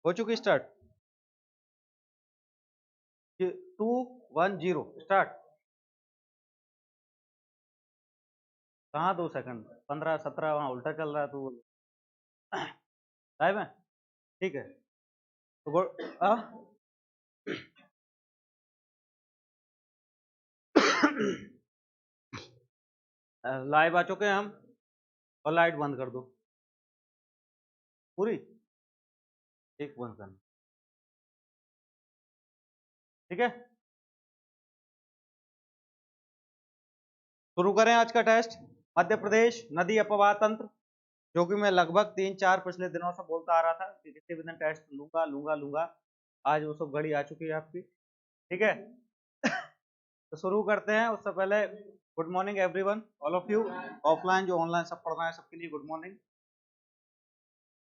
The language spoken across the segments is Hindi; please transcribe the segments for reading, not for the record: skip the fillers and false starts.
हो चुकी स्टार्ट? 2 1 0 स्टार्ट। कहाँ 2 सेकंड, 15 17 वहाँ उल्टा चल रहा है तू। लाइव है, ठीक है। तो लाइव आ चुके हैं हम। और लाइट बंद कर दो पूरी, एक बंद करना, ठीक है। शुरू करें आज का टेस्ट। मध्य प्रदेश नदी अपवाह तंत्र, जो कि मैं लगभग 3 4 पिछले दिनों से बोलता आ रहा था कि किसी भी दिन टेस्ट लूंगा लूंगा लूंगा। आज वो सब घड़ी आ चुकी है आपकी, ठीक है। तो शुरू करते हैं। उससे पहले good morning everyone, all of you. Offline जो ऑनलाइन सब पढ़ रहे हैं सबके लिए गुड मॉर्निंग।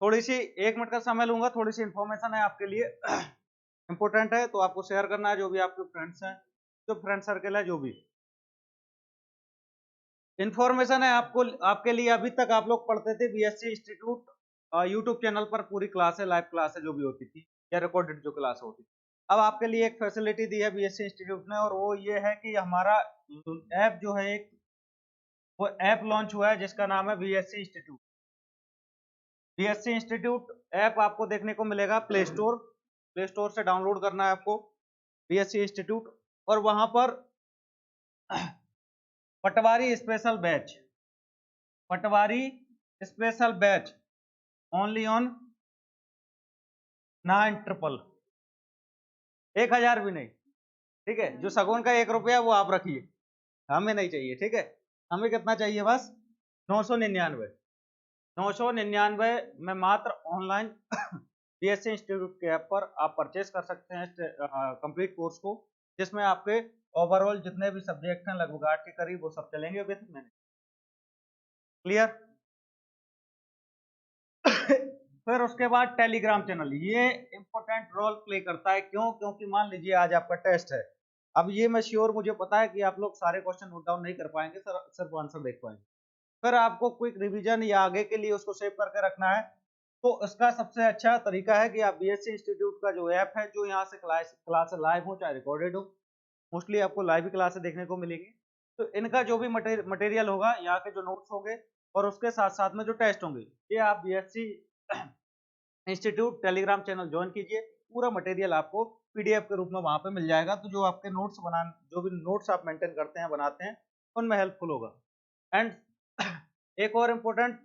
थोड़ी सी 1 मिनट का समय लूंगा, थोड़ी सी इंफॉर्मेशन है आपके लिए, इंपॉर्टेंट है, तो आपको शेयर करना है जो भी आपके फ्रेंड्स हैं, जो फ्रेंड सर्कल है, जो भी इंफॉर्मेशन है आपको आपके लिए। अभी तक आप लोग पढ़ते थे बीएससी इंस्टीट्यूट यूट्यूब चैनल पर पूरी क्लासें, लाइव क्लासें जो भी होती थी या रिकॉर्डेड जो क्लास होती थी। अब आपके लिए एक फैसिलिटी दी है बीएससी इंस्टीट्यूट ने, और वो ये है कि हमारा ऐप जो है एक वो ऐप लॉन्च हुआ है जिसका नाम है BSc institute. BSc institute app आपको देखने को मिलेगा प्ले स्टोर से डाउनलोड करना है आपको बीएससी इंस्टीट्यूट। और वहां पर patwari special batch, patwari special batch only on 9 1,000 भी नहीं, ठीक है। जो सगुन का 1 रुपया वो आप रखिए, हमें नहीं चाहिए, ठीक है। हमें कितना चाहिए, बस 999। 999 में मात्र ऑनलाइन बीएससी इंस्टीट्यूट के ऐप पर आप परचेज कर सकते हैं कंप्लीट कोर्स को, जिसमें आपके ओवरऑल जितने भी सब्जेक्ट हैं लगभग 8 के करीब वो सब चलेंगे विद मैनेज। क्लियर? फिर उसके बाद टेलीग्राम चैनल, ये इंपॉर्टेंट रोल प्ले करता है। क्यों? क्योंकि मान लीजिए आज आपका टेस्ट है। अब ये मैं श्योर, मुझे पता है कि आप लोग सारे क्वेश्चन नोट डाउन नहीं कर पाएंगे, सिर्फ आंसर देख पाएंगे। फिर आपको क्विक रिवीजन या आगे के लिए उसको सेव करके रखना है, तो इसका सबसे अच्छा तरीका है कि आप बीएससी इंस्टीट्यूट का जो ऐप है, जो यहाँ से क्लास लाइव हो चाहे रिकॉर्डेड हो, मोस्टली आपको लाइव ही क्लासेस देखने को मिलेगी। तो इनका जो भी मटेरियल होगा, यहाँ के जो नोट्स होंगे और उसके साथ साथ में जो टेस्ट होंगे, ये आप BSc institute Telegram channel join कीजिए। पूरा मटेरियल आपको पीडीएफ के रूप में वहां पे मिल जाएगा। तो जो आपके नोट्स जो भी नोट्स आप मेंटेन करते हैं, बनाते हैं, उनमें हेल्पफुल होगा। एंड एक और इम्पोर्टेंट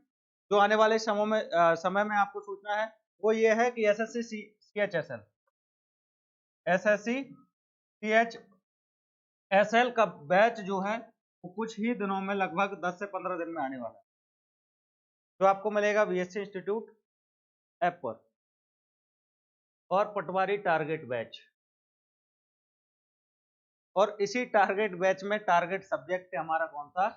जो आने वाले समय में आपको सोचना है, वो ये है कि एसएससी सीएचएसएल, एसएससी सीएचएसएल का बैच जो है वो कुछ ही दिनों में, लगभग 10 से 15 दिन में आने वाला है, जो आपको मिलेगा बीएससी इंस्टीट्यूट ऐप पर। और पटवारी टारगेट बैच, और इसी टारगेट बैच में टारगेट सब्जेक्ट है हमारा कौन सा,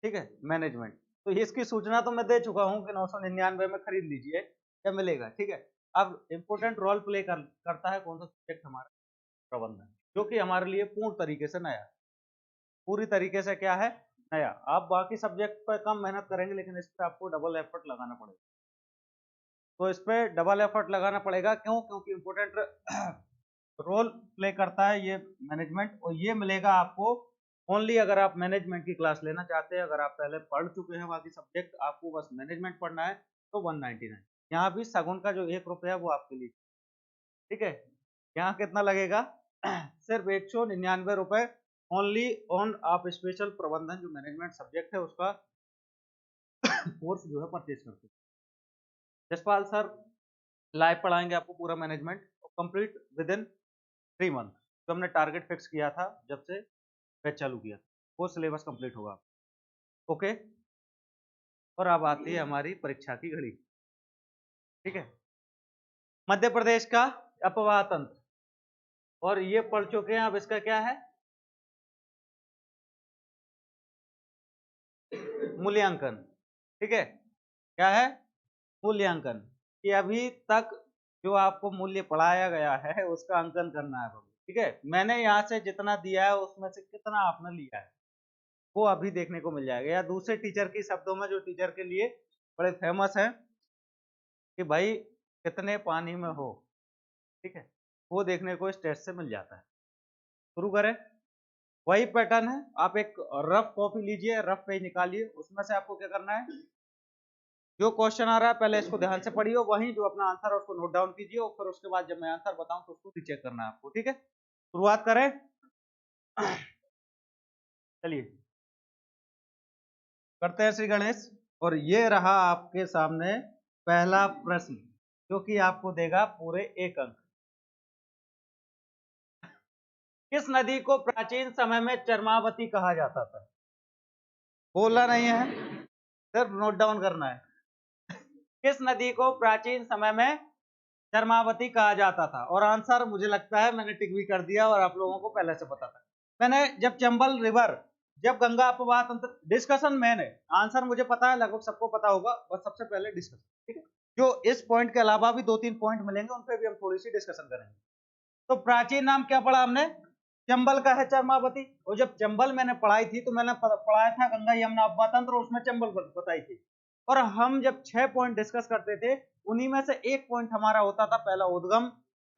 ठीक है, मैनेजमेंट। तो इसकी सूचना तो मैं दे चुका हूं कि 999 में खरीद लीजिए, क्या मिलेगा, ठीक है। अब इंपोर्टेंट रोल प्ले करता है कौन सा सब्जेक्ट, हमारा प्रबंधन, जो कि हमारे लिए पूर्ण तरीके से नया, पूरी तरीके से क्या है, नया। आप बाकी सब्जेक्ट पर कम मेहनत करेंगे, लेकिन इस पर आपको डबल एफर्ट लगाना पड़ेगा। तो इस पर डबल एफर्ट लगाना पड़ेगा, क्यों? क्योंकि इंपोर्टेंट रोल प्ले करता है ये मैनेजमेंट, और ये मिलेगा आपको ओनली अगर आप मैनेजमेंट की क्लास लेना चाहते हैं। अगर आप पहले पढ़ चुके हैं बाकी सब्जेक्ट, आपको बस मैनेजमेंट पढ़ना है, तो 199। यहाँ भी सगुन का जो 1 रुपया वो आपके लिए, ठीक है। यहाँ कितना लगेगा? सिर्फ 199 रुपए ओनली ऑन आप स्पेशल प्रबंधन जो मैनेजमेंट सब्जेक्ट है उसका कोर्स जो है परचेज करते हैं। जसपाल सर लाइव पढ़ाएंगे आपको पूरा management, complete with in 3 month. तो हमने टारगेट फिक्स किया था जब से बैच चालू किया, वो सिलेबस कंप्लीट होगा, ओके। और अब आती है हमारी परीक्षा की घड़ी, ठीक है। मध्य प्रदेश का अपवाह तंत्र, और ये पढ़ चुके हैं। अब इसका क्या है, मूल्यांकन, ठीक है। क्या है? मूल्यांकन, कि अभी तक जो आपको मूल्य पढ़ाया गया है उसका अंकन करना है, ठीक है। मैंने यहाँ से जितना दिया है उसमें से कितना आपने लिया है, वो अभी देखने को मिल जाएगा। या दूसरे टीचर के शब्दों में, जो टीचर के लिए बड़े फेमस है, कि भाई कितने पानी में हो, ठीक है, वो देखने को इस टेस्ट से मिल जाता है। शुरू करें। वही पैटर्न है, आप एक रफ कॉपी लीजिए, रफ पेज निकालिए, उसमें से आपको क्या करना है, जो क्वेश्चन आ रहा है पहले इसको ध्यान से पढ़िए, वहीं जो अपना आंसर है उसको नोट डाउन कीजिए, और फिर उसके बाद जब मैं आंसर बताऊं तो उसको रीचेक करना है आपको, ठीक है। शुरुआत करें। चलिए करते हैं श्री गणेश। और ये रहा आपके सामने पहला प्रश्न, जो कि आपको देगा पूरे 1 अंक। किस नदी को प्राचीन समय में चरमावती कहा जाता था? बोलना नहीं है, सिर्फ नोट डाउन करना है। किस नदी को प्राचीन समय में चरमावती कहा जाता था? और आंसर मुझे लगता है मैंने टिक भी कर दिया और आप लोगों को पहले से पता था। मैंने जब चंबल रिवर, जब गंगा अपवाह तंत्र डिस्कशन, मैंने आंसर मुझे पता है, लगभग सबको पता होगा, बस सबसे पहले डिस्कशन, ठीक है। जो इस पॉइंट के अलावा भी 2-3 पॉइंट मिलेंगे, उन पे भी हम थोड़ी सी डिस्कशन करेंगे। तो प्राचीन नाम क्या पढ़ा हमने? चंबल का है चरमावती। और जब चंबल मैंने पढ़ाई थी तो मैंने पढ़ाया था गंगा यमुना अपवाह तंत्र, उसमें चंबल बताई थी। और हम जब 6 पॉइंट डिस्कस करते थे, उन्हीं में से एक पॉइंट हमारा होता था पहला उद्गम,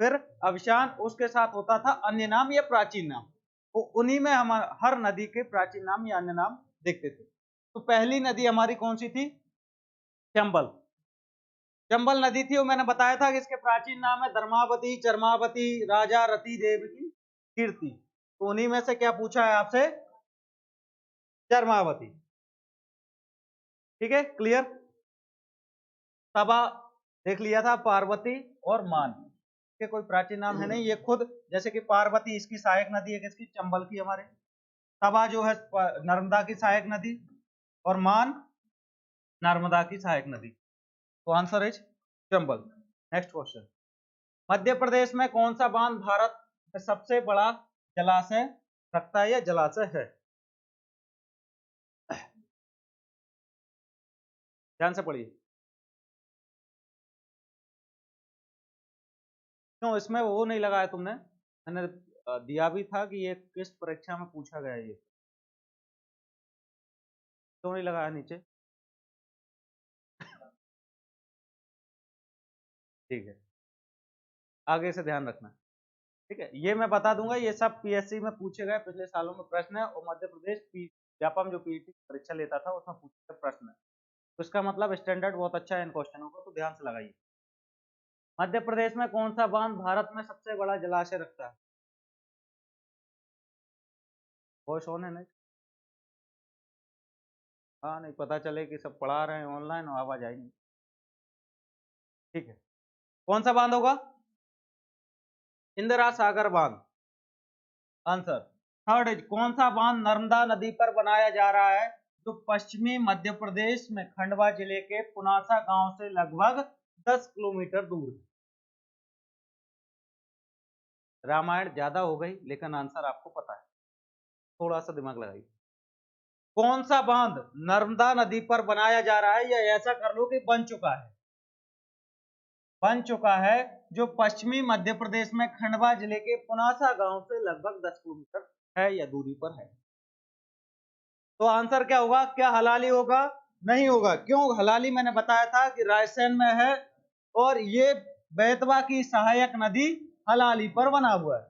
फिर अवशान, उसके साथ होता था अन्य नाम या प्राचीन नाम। तो उन्हीं में हम हर नदी के प्राचीन नाम या अन्य नाम देखते थे। तो पहली नदी हमारी कौन सी थी? चंबल। चंबल नदी थी, और मैंने बताया था कि इसके प्राचीन नाम है धर्मावती, चरमावती, राजा रति देव की कीर्ति। तो उन्हीं में से क्या पूछा है आपसे? चरमावती। ठीक है, क्लियर। तबा देख लिया था, पार्वती और मान के कोई प्राचीन नाम है नहीं, ये खुद, जैसे कि पार्वती इसकी सहायक नदी है किसकी? चंबल की हमारे। तबा जो है नर्मदा की सहायक नदी, और मान नर्मदा की सहायक नदी। तो answer is Chambal. Next question. Madhya Pradesh में कौन सा बांध भारत में सबसे बड़ा जलाशय रखता है या जलाशय है? ध्यान से पढ़िए। क्यों इसमें वो नहीं लगाया तुमने? मैंने दिया भी था कि ये किस परीक्षा में पूछा गया है, ये क्यों नहीं लगाया नीचे? ठीक है, आगे से ध्यान रखना। ठीक है, ये मैं बता दूंगा, ये सब पीएससी में पूछे गए पिछले सालों में प्रश्न है, और मध्य प्रदेश व्यापम जो पीईटी परीक्षा लेता था उसमें पूछे गए प्रश्न है। तो इसका मतलब स्टैंडर्ड बहुत अच्छा है इन क्वेश्चनों को, तो ध्यान से लगाइए। मध्य प्रदेश में कौन सा बांध भारत में सबसे बड़ा जलाशय रखता है? वॉइस ऑन है नहीं? हाँ, नहीं पता चले कि सब पढ़ा रहे हैं ऑनलाइन और आवाज आई नहीं। ठीक है, कौन सा बांध होगा? इंदिरा सागर बांध आंसर। थर्ड इज, कौन सा बांध नर्मदा नदी पर बनाया जा रहा है, जो पश्चिमी मध्य प्रदेश में खंडवा जिले के पुनासा गांव से लगभग 10 किलोमीटर दूर है? रामायण ज्यादा हो गई, लेकिन आंसर आपको पता है, थोड़ा सा दिमाग लगाइए। कौन सा बांध नर्मदा नदी पर बनाया जा रहा है, या ऐसा कर लो कि बन चुका है, बन चुका है, जो पश्चिमी मध्य प्रदेश में खंडवा जिले के पुनासा गांव से लगभग 10 किलोमीटर है या दूरी पर है? तो आंसर क्या होगा? क्या हलाली होगा? नहीं होगा। क्यों? हलाली मैंने बताया था कि रायसेन में है, और ये बेतवा की सहायक नदी हलाली पर बना हुआ है।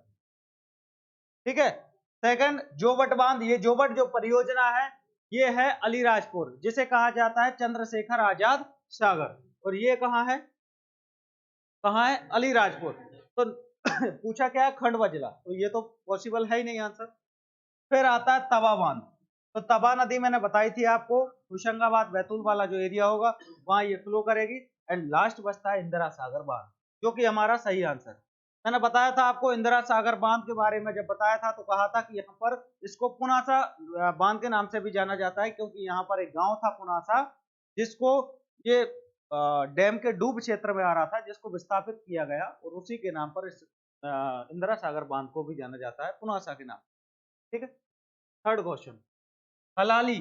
ठीक है। सेकंड, जोबट बांध, ये जोबट जो परियोजना है, ये है अलीराजपुर, जिसे कहा जाता है चंद्रशेखर आजाद सागर, और ये कहाँ है? कहाँ है? अलीराजपुर। तो पूछा क्या है? खंडवा जिला, तो ये तो पॉसिबल है ही नहीं आंसर। फिर आता है तवा बांध। तो तवा नदी मैंने बताई थी आपको, होशंगाबाद बैतूल वाला जो एरिया होगा वहां ये फ्लो करेगी। एंड लास्ट बचता है इंदिरा सागर बांध, जो कि हमारा सही आंसर। मैंने बताया था आपको इंदिरा सागर बांध के बारे में, जब बताया था तो कहा था कि यहाँ पर इसको पुनासा बांध के नाम से भी जाना जाता है, क्योंकि यहाँ पर एक गांव था पुनासा, जिसको ये डैम के डूब क्षेत्र में आ रहा था, जिसको विस्थापित किया गया, और उसी के नाम पर इस इंदिरा सागर बांध को भी जाना जाता है, पुनासा के नाम। ठीक है। Third question. हलाली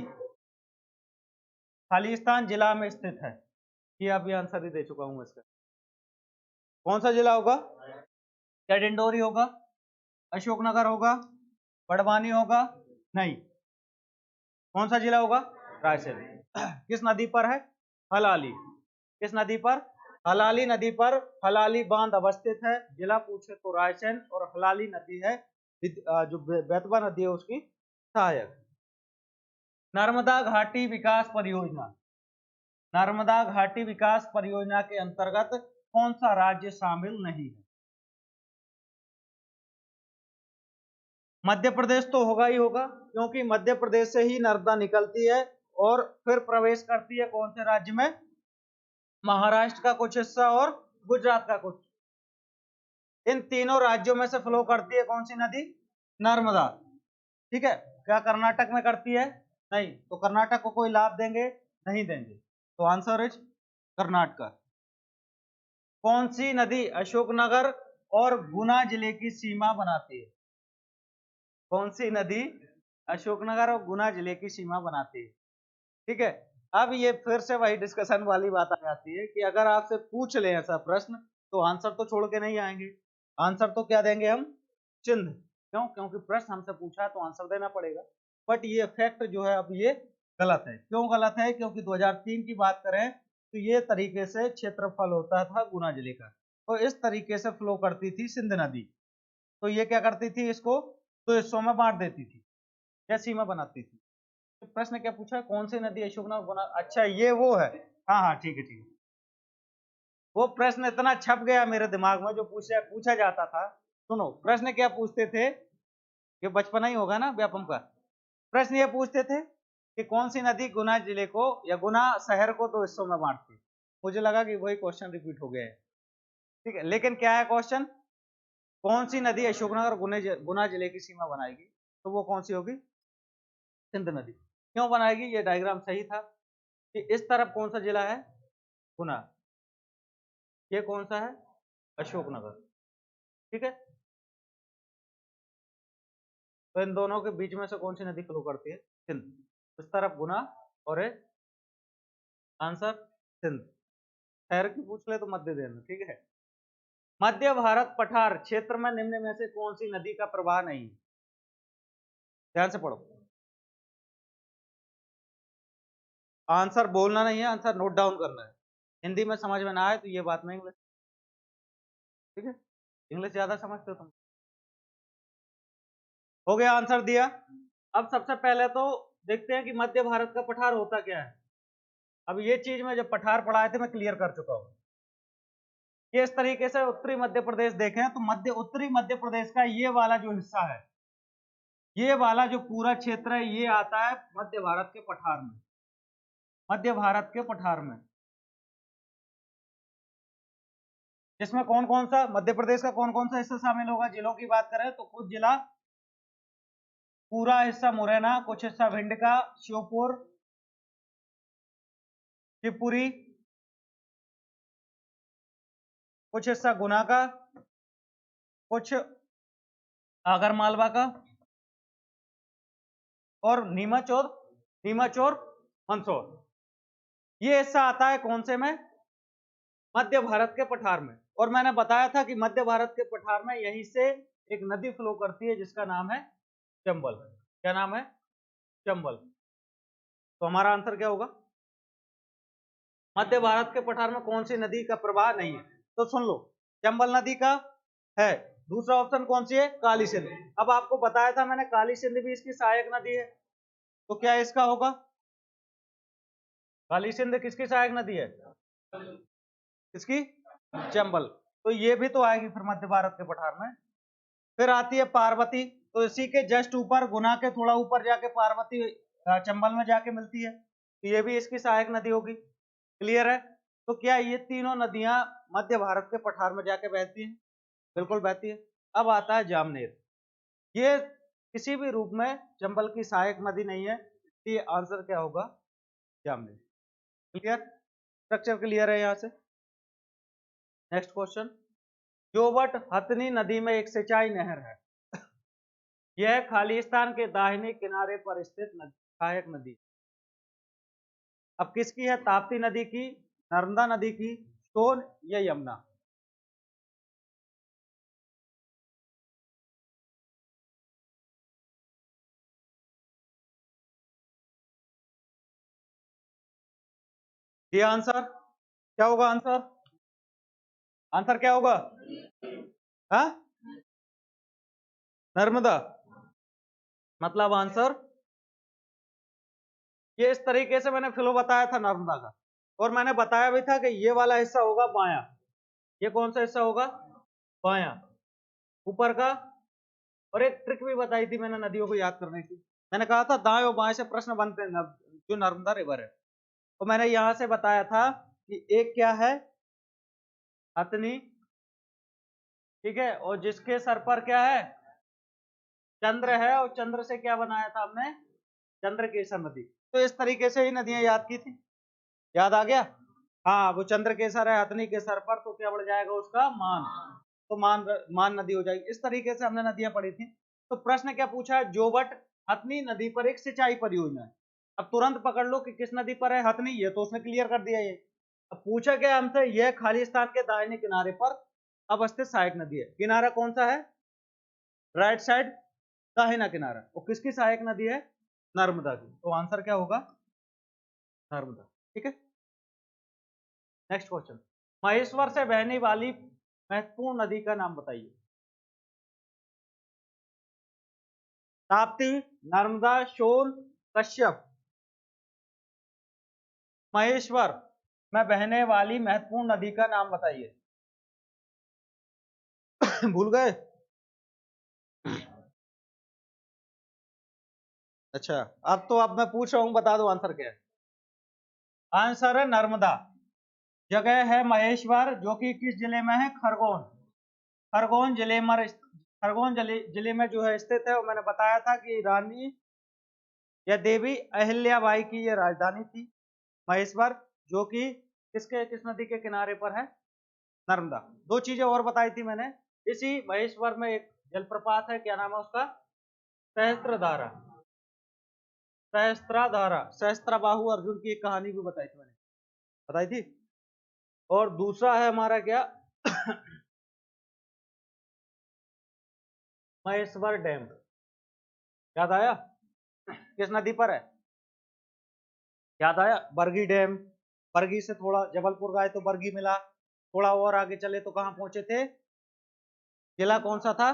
खालिस्तान जिला में स्थित है, ये अभी आंसर ही दे चुका हूं इसका। कौन सा जिला होगा? क्या डिंडोरी होगा? अशोकनगर होगा? बड़वानी होगा? नहीं। कौन सा जिला होगा? रायसेन। किस नदी पर है? हलाली किस नदी पर? हलाली नदी पर हलाली बांध अवस्थित है, जिला पूछे तो रायसेन, और हलाली नदी है जो बेतवा नदी है उसकी सहायक। नर्मदा घाटी विकास परियोजना, नर्मदा घाटी विकास परियोजना के अंतर्गत कौन सा राज्य शामिल नहीं है? मध्य प्रदेश तो होगा ही होगा, क्योंकि मध्य प्रदेश से ही नर्मदा निकलती है और फिर प्रवेश करती है कौन से राज्य में? महाराष्ट्र का कुछ हिस्सा और गुजरात का कुछ। इन तीनों राज्यों में से फ्लो करती है कौन सी नदी? नर्मदा। ठीक है, क्या कर्नाटक में करती है? नहीं। तो कर्नाटक को कोई लाभ देंगे? नहीं देंगे। तो आंसर इज कर्नाटक। कौन सी नदी अशोकनगर और गुना जिले की सीमा बनाती है? कौन सी नदी अशोकनगर और गुना जिले की सीमा बनाती है? ठीक है, अब ये फिर से वही डिस्कशन वाली बात आ जाती है कि अगर आपसे पूछ ले ऐसा प्रश्न तो आंसर तो छोड़ के नहीं आएंगे, आंसर तो क्या देंगे हम? चिन्ह। क्यों? क्योंकि प्रश्न हमसे पूछा है तो आंसर देना पड़ेगा। बट ये फैक्ट जो है अब ये गलत है। क्यों गलत है? क्योंकि 2003 की बात करें तो ये तरीके से क्षेत्रफल होता था गुना जिले का, तो इस तरीके से फ्लो करती थी सिंध नदी। तो ये क्या करती थी? इसको तो हिस्सों में बांट देती थी या सीमा बनाती थी। तो प्रश्न क्या पूछा है? कौन सी नदी अशोकनगर गुना? अच्छा ये वो है। हाँ हाँ ठीक है ठीक है। वो प्रश्न इतना छप गया मेरे दिमाग में जो पूछा जाता था। सुनो प्रश्न क्या पूछते थे, ये बचपना ही होगा ना व्यापम का। प्रश्न ये पूछते थे कि कौन सी नदी गुना जिले को या गुना शहर को दो हिस्सों में बांटती। मुझे लगा कि वही क्वेश्चन रिपीट हो गया है। ठीक है, लेकिन क्या है क्वेश्चन? कौन सी नदी अशोकनगर गुना जिले की सीमा बनाएगी? तो वो कौन सी होगी? सिंध नदी। क्यों बनाएगी? ये डायग्राम सही था कि इस तरफ कौन सा जिला है? गुना। ये कौन सा है? अशोकनगर। ठीक है, तो इन दोनों के बीच में से कौन सी नदी फ्लो करती है? सिंध। इस तरफ गुना और आंसर सिंध। शहर की पूछ ले तो मध्य देना। ठीक है, मध्य भारत पठार क्षेत्र में निम्न में से कौन सी नदी का प्रवाह नहीं है? ध्यान से पढ़ो, आंसर बोलना नहीं है, आंसर नोट डाउन करना है। हिंदी में समझ में ना आए तो ये बात में इंग्लिश। ठीक है, इंग्लिश ज्यादा समझते हो तुम। हो गया, आंसर दिया। अब सबसे पहले तो देखते हैं कि मध्य भारत का पठार होता क्या है। अब ये चीज मैं जब पठार पढ़ाए थे मैं क्लियर कर चुका हूं। ये इस तरीके से उत्तरी मध्य प्रदेश देखें तो उत्तरी मध्य प्रदेश का ये वाला जो हिस्सा है, ये वाला जो पूरा क्षेत्र है, ये आता है मध्य भारत के पठार में। मध्य भारत के पठार में जिसमें कौन कौन सा मध्य प्रदेश का कौन कौन सा हिस्सा शामिल होगा? जिलों की बात करें तो कुछ जिला, पूरा हिस्सा मुरैना, कुछ हिस्सा भिंड का, श्योपुर, शिवपुरी, कुछ हिस्सा गुना का, कुछ आगर मालवा का, और नीमच और मंदसौर। ये हिस्सा आता है कौन से में? मध्य भारत के पठार में। और मैंने बताया था कि मध्य भारत के पठार में यहीं से एक नदी फ्लो करती है जिसका नाम है चंबल। क्या नाम है? चंबल। तो हमारा आंसर क्या होगा? मध्य भारत के पठार में कौन सी नदी का प्रवाह नहीं है? तो सुन लो, चंबल नदी का है। दूसरा ऑप्शन कौन सी है? काली सिंध। अब आपको बताया था मैंने, काली सिंध भी इसकी सहायक नदी है। तो क्या इसका होगा? काली सिंध किसकी सहायक नदी है? किसकी? चंबल। तो ये भी तो आएगी फिर मध्य भारत के पठार में। फिर आती है पार्वती, तो इसी के जस्ट ऊपर, गुना के थोड़ा ऊपर जाके पार्वती चंबल में जाके मिलती है, तो ये भी इसकी सहायक नदी होगी। क्लियर है? तो क्या ये तीनों नदियां मध्य भारत के पठार में जाके बहती हैं? बिल्कुल बहती है। अब आता है जामनेर। ये किसी भी रूप में चंबल की सहायक नदी नहीं है, इसलिए आंसर क्या होगा? जामनेर। क्लियर? स्ट्रक्चर क्लियर है यहां से? नेक्स्ट क्वेश्चन, जोवट हथनी नदी में एक सिंचाई नहर है, यह खालिस्तान के दाहिने किनारे पर स्थित सहायक नदी। अब किसकी है? ताप्ती नदी की, नर्मदा नदी की, सोन या यमुना? ये आंसर क्या होगा? आंसर आंसर क्या होगा? हाँ, नर्मदा। मतलब आंसर ये इस तरीके से मैंने फ्लो बताया था नर्मदा का, और मैंने बताया भी था कि ये वाला हिस्सा होगा बाया। ये कौन सा हिस्सा होगा? बाया, ऊपर का। और एक ट्रिक भी बताई थी मैंने नदियों को याद करने की। मैंने कहा था दाएं और बाएं से प्रश्न बनते हैं जो नर्मदा रिवर है। तो मैंने यहां से बताया था कि एक क्या है? हथनी। ठीक है, और जिसके सर पर क्या है? चंद्र है, और चंद्र से क्या बनाया था हमने? चंद्रकेसर नदी। तो इस तरीके से ही नदियां याद की थी। याद आ गया? हाँ, वो चंद्रकेसर है हथनी के सर पर, तो क्या बढ़ जाएगा उसका? मान। तो मान नदी हो जाएगी। इस तरीके से हमने नदियां पढ़ी थी। तो प्रश्न क्या पूछा है? जोवट हथनी नदी पर एक सिंचाई परियोजना है। अब तुरंत पकड़ लो कि किस नदी पर है हथनी, ये तो उसने क्लियर कर दिया। ये अब पूछा गया हमसे, यह खाली स्थान के दाहिने किनारे पर अवस्थित सहायक नदी है। किनारा कौन सा है? राइट साइड, दाहिना किनारा। और किसकी सहायक नदी है? नर्मदा की। तो आंसर क्या होगा? नर्मदा। ठीक है, नेक्स्ट क्वेश्चन। महेश्वर से बहने वाली महत्वपूर्ण नदी का नाम बताइए। ताप्ती, नर्मदा, सोन, कश्यप। महेश्वर में बहने वाली महत्वपूर्ण नदी का नाम बताइए। भूल गए? अच्छा, अब मैं पूछ रहा हूं, बता दो आंसर क्या है। आंसर है नर्मदा। जगह है महेश्वर, जो कि किस जिले में है? खरगोन। खरगोन जिले में, खरगोन जिले में जो है स्थित है। और मैंने बताया था कि रानी या देवी अहिल्याबाई की ये राजधानी थी महेश्वर, जो कि किस नदी के किनारे पर है? नर्मदा। दो चीजें और बताई थी मैंने। इसी महेश्वर में एक जलप्रपात है, क्या नाम है उसका? सहस्त्रधारा। सहस्त्राधारा, सहस्त्रबाहु अर्जुन की एक कहानी भी बताई थी मैंने। बताई थी। और दूसरा है हमारा क्या? महेश्वर डैम। याद आया? किस नदी पर है? याद आया? बरगी डैम। बरगी से थोड़ा जबलपुर गए तो बरगी मिला, थोड़ा और आगे चले तो कहां पहुंचे थे? जिला कौन सा था?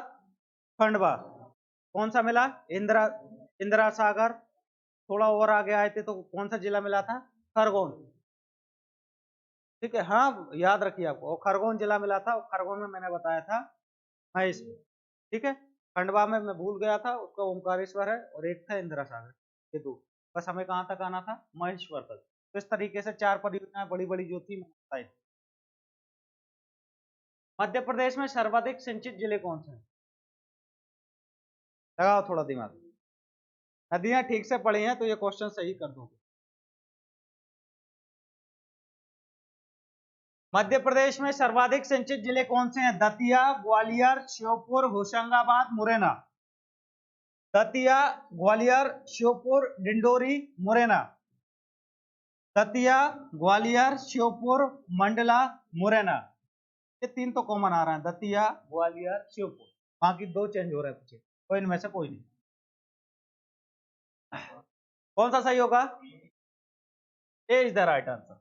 खंडवा। कौन सा मिला? इंदिरा, इंदिरा सागर। थोड़ा और आगे आए थे तो कौन सा जिला मिला था? खरगोन। ठीक है, हाँ याद रखिए आपको। और खरगोन जिला मिला था, और खरगोन में मैंने बताया था महेश। ठीक है, खंडवा में मैं भूल गया था, उसका ओमकारेश्वर है, और एक था इंदिरा सागर। ये दो। बस हमें कहाँ तक आना था? महेश्वर तक। तो इस तरीके से चार परियोजनाएं बड़ी बड़ी जो थी मैंने बताई। मध्य प्रदेश में सर्वाधिक सिंचित जिले कौन से हैं? लगाओ थोड़ा दिमाग। नदियां ठीक से पढ़ी हैं तो ये क्वेश्चन सही कर दोगे। मध्य प्रदेश में सर्वाधिक सिंचित जिले कौन से हैं? दतिया, ग्वालियर, श्योपुर, होशंगाबाद, मुरैना। दतिया, ग्वालियर, श्योपुर, डिंडोरी, मुरैना। दतिया, ग्वालियर, श्योपुर, मंडला, मुरैना। ये तीन तो कॉमन आ रहा है, दतिया, ग्वालियर, श्योपुर। बाकी दो चेंज हो रहे हैं पीछे, कोई इनमें से कोई नहीं। कौन सा सही होगा? ए इज द राइट आंसर।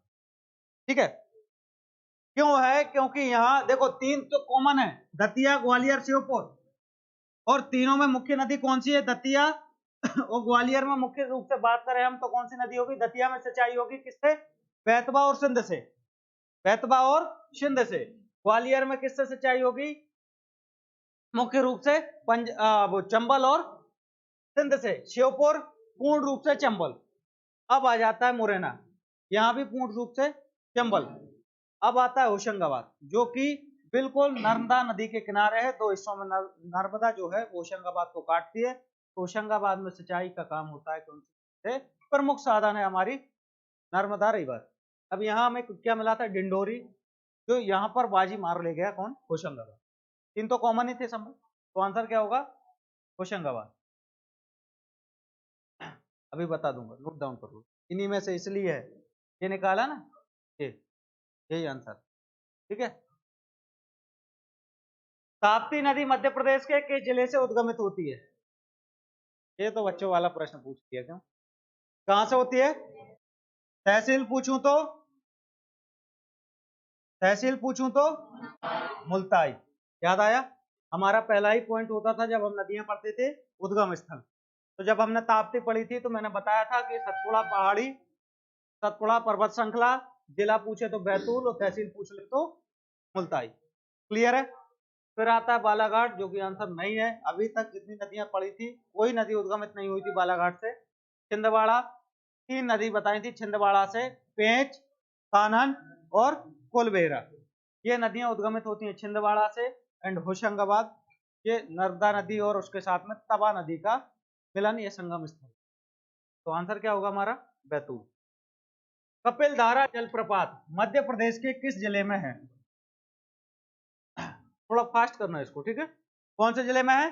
ठीक है, क्यों है? क्योंकि यहाँ देखो तीन तो कॉमन है, दतिया, ग्वालियर, श्योपुर। और तीनों में मुख्य नदी कौन सी है? दतिया। और ग्वालियर में मुख्य रूप से बात करें हम तो कौन सी नदी होगी? दतिया में सिंचाई होगी किससे? बेतवा और सिंध से। बेतवा और सिंध से। ग्वालियर में किससे सिंचाई होगी? मुख्य रूप से वो चंबल और सिंध से। श्योपुर पूर्ण रूप से चंबल। अब आ जाता है मुरैना, यहां भी पूर्ण रूप से चंबल। अब आता है होशंगाबाद, जो कि बिल्कुल नर्मदा नदी के किनारे है। दो हिस्सों में नर्मदा जो है वो होशंगाबाद को काटती है। तो होशंगाबाद में सिंचाई का काम होता है कौन से? प्रमुख साधन है हमारी नर्मदा रिवर। अब यहाँ हमें क्या मिला था? डिंडोरी। जो यहाँ पर बाजी मार ले गया कौन? होशंगाबाद। तीन तो कॉमन ही थे सब में। तो आंसर क्या होगा? होशंगाबाद। अभी बता दूंगा, नोट डाउन कर लो। इन्हीं में से इसलिए है ये निकाला ना, ये यही आंसर। ठीक है, ताप्ती नदी मध्य प्रदेश के किस जिले से उद्गमित होती है? ये तो बच्चों वाला प्रश्न पूछ दिया, क्यों? कहां से होती है? तहसील पूछूं तो? तहसील पूछूं तो मुल्ताई। याद आया? हमारा पहला ही पॉइंट होता था जब हम नदियां पढ़ते थे, उद्गम स्थल। तो जब हमने ताप्ती पढ़ी थी तो मैंने बताया था कि सतपुड़ा पहाड़ी, सतपुड़ा पर्वत श्रृंखला, जिला पूछे तो बैतूल और तहसील पूछ ले तो मुल्ताई। क्लियर है? फिर आता है बालाघाट, जो कि आंसर नहीं है। अभी तक जितनी नदियां पड़ी थी कोई नदी उद्गमित नहीं हुई थी बालाघाट से। छिंदवाड़ा, 3 नदी बताई थी छिंदवाड़ा से, पेंच, कान्हन और कोलबेरा। ये नदियां उद्गमित होती हैं छिंदवाड़ा से एंड होशंगाबाद। ये नर्मदा नदी और उसके साथ में तवा नदी का मिलन, ये संगम स्थल। तो आंसर क्या होगा हमारा? बैतूल। कपिल धारा जलप्रपात मध्य प्रदेश के किस जिले में है? थोड़ा फास्ट करना है इसको, ठीक है? कौन से जिले में है?